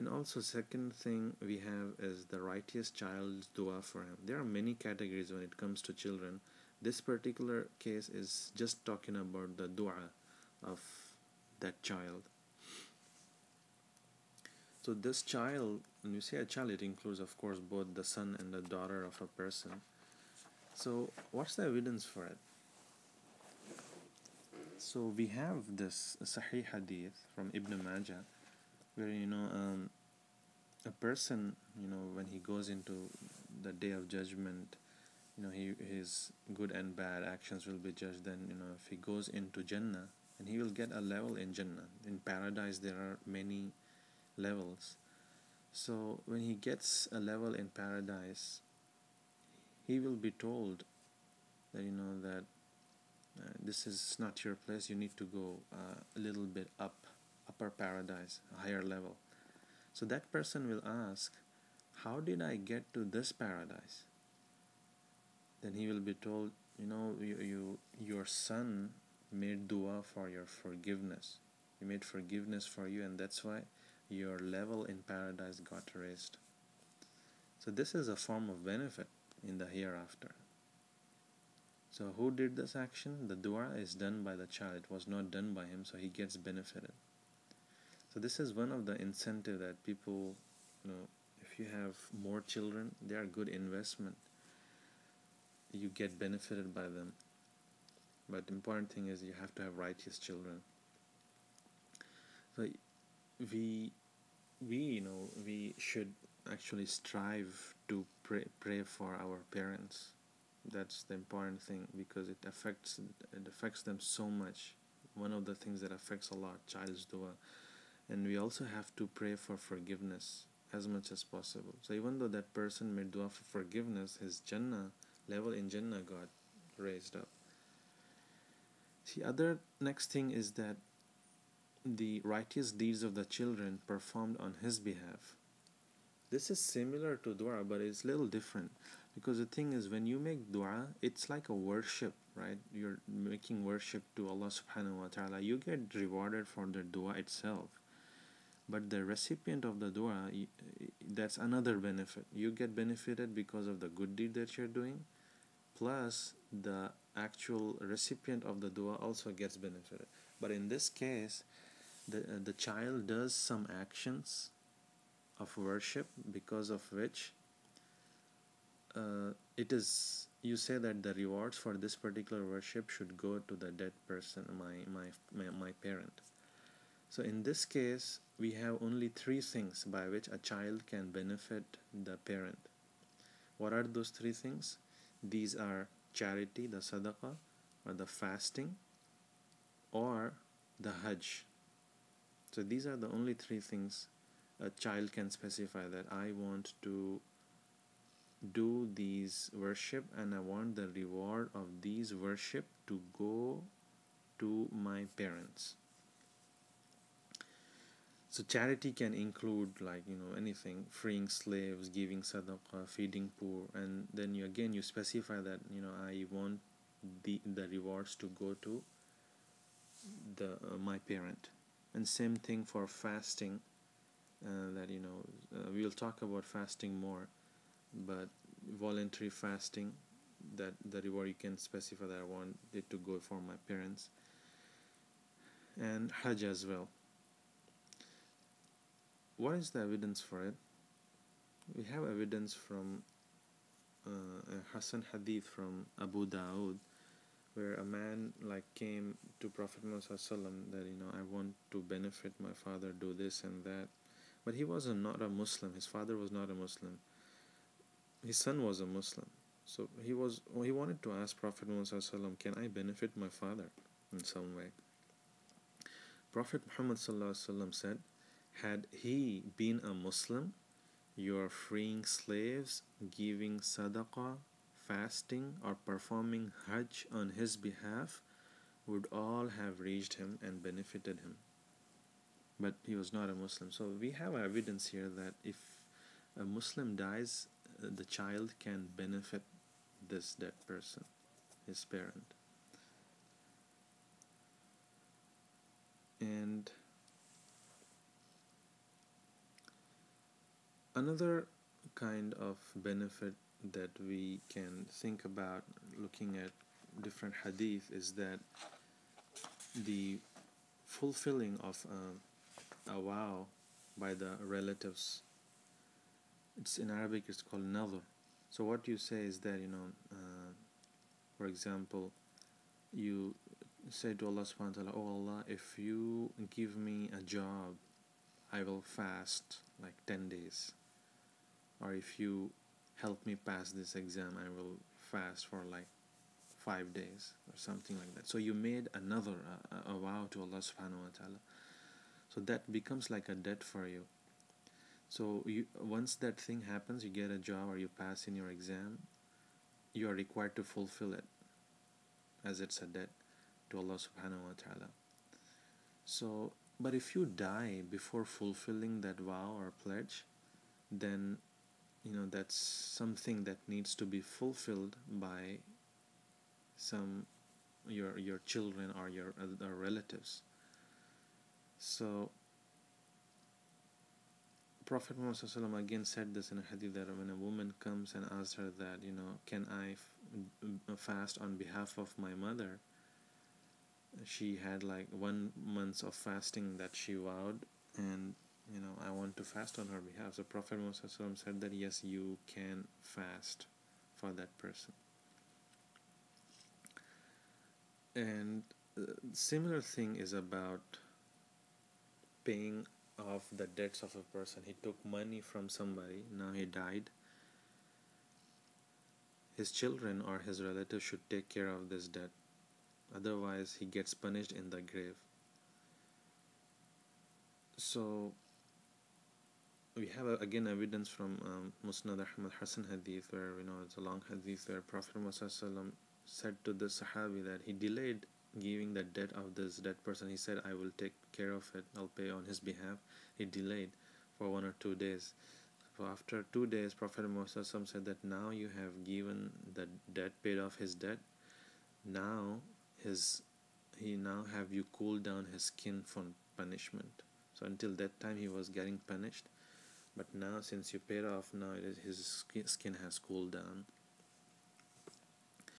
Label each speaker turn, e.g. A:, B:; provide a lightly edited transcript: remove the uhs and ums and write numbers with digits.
A: And also second thing we have is the righteous child's dua for him. There are many categories when it comes to children. This particular case is just talking about the dua of that child. So this child, when you say a child, it includes of course both the son and the daughter of a person. So what's the evidence for it? So we have this Sahih Hadith from Ibn Majah, where a person, when he goes into the day of judgment, his good and bad actions will be judged. Then if he goes into Jannah, and he will get a level in Jannah. In paradise there are many levels. So when he gets a level in paradise, he will be told that this is not your place, you need to go a little bit upper paradise, a higher level. So that person will ask, how did I get to this paradise? Then he will be told, your son made dua for your forgiveness. He made forgiveness for you, and that's why your level in paradise got raised. So this is a form of benefit in the hereafter. So who did this action? The dua is done by the child. It was not done by him, so he gets benefited. So this is one of the incentive that people, if you have more children, they are good investment. You get benefited by them. But the important thing is you have to have righteous children. So we should actually strive to pray for our parents. That's the important thing, because it affects them so much. One of the things that affects a lot, child's dua. And we also have to pray for forgiveness as much as possible. So even though that person made dua for forgiveness, his Jannah level in Jannah got raised up. The other next thing is that the righteous deeds of the children performed on his behalf. This is similar to dua, but it's a little different, because the thing is, when you make dua, it's like a worship, right? You're making worship to Allah subhanahu wa ta'ala. You get rewarded for the dua itself. But the recipient of the dua, that's another benefit. You get benefited because of the good deed that you're doing, plus the actual recipient of the dua also gets benefited. But in this case, the child does some actions of worship, because of which you say that the rewards for this particular worship should go to the dead person, my parent. So in this case, we have only three things by which a child can benefit the parent. What are those three things? These are charity, the sadaqah, or the fasting, or the hajj. So these are the only three things a child can specify, that I want to do these worship and I want the reward of these worship to go to my parents. So charity can include anything, freeing slaves, giving sadaqah, feeding poor, and then you specify that I want the rewards to go to my parent. And same thing for fasting, we will talk about fasting more, but voluntary fasting, that the reward you can specify that I want it to go for my parents. And hajj as well. What is the evidence for it? We have evidence from a Hasan hadith from Abu Dawood, where a man came to Prophet Muhammad that I want to benefit my father, do this and that. But he was not a Muslim. His father was not a Muslim. His son was a Muslim. So he wanted to ask Prophet Muhammad, can I benefit my father in some way? Prophet Muhammad said, had he been a Muslim, your freeing slaves, giving sadaqah, fasting, or performing hajj on his behalf would all have reached him and benefited him. But he was not a Muslim. So we have evidence here that if a Muslim dies, the child can benefit this dead person, his parent. And Another kind of benefit that we can think about looking at different hadith is that the fulfilling of a vow by the relatives, it's in Arabic, it's called nadhr. So what you say is that, for example, you say to Allah subhanahu wa ta'ala, oh Allah, if you give me a job, I will fast like 10 days. Or if you help me pass this exam, I will fast for like 5 days or something like that. So you made another a vow to Allah subhanahu wa ta'ala. So that becomes like a debt for you. So once that thing happens, you get a job or you pass in your exam, you are required to fulfill it, as it's a debt to Allah subhanahu wa ta'ala. So, but if you die before fulfilling that vow or pledge, then that's something that needs to be fulfilled by your children or your other relatives. So Prophet Muhammad again said this in a hadith, that when a woman comes and asks her that, can I fast on behalf of my mother? She had like 1 month of fasting that she vowed, and I want to fast on her behalf. So Prophet Muhammad said that yes, you can fast for that person. And similar thing is about paying off the debts of a person. He took money from somebody, now he died. His children or his relatives should take care of this debt. Otherwise, he gets punished in the grave. So we have again evidence from Musnad Ahmad Hassan hadith, where it's a long hadith where Prophet Muhammad said to the Sahabi that he delayed giving the debt of this dead person. He said, I will take care of it, I'll pay on his behalf. He delayed for 1 or 2 days. So after 2 days, Prophet Muhammad said that now you have given the debt, paid off his debt. Now he now have you cool down his skin from punishment. So until that time he was getting punished, but now since you paid off, now his skin has cooled down.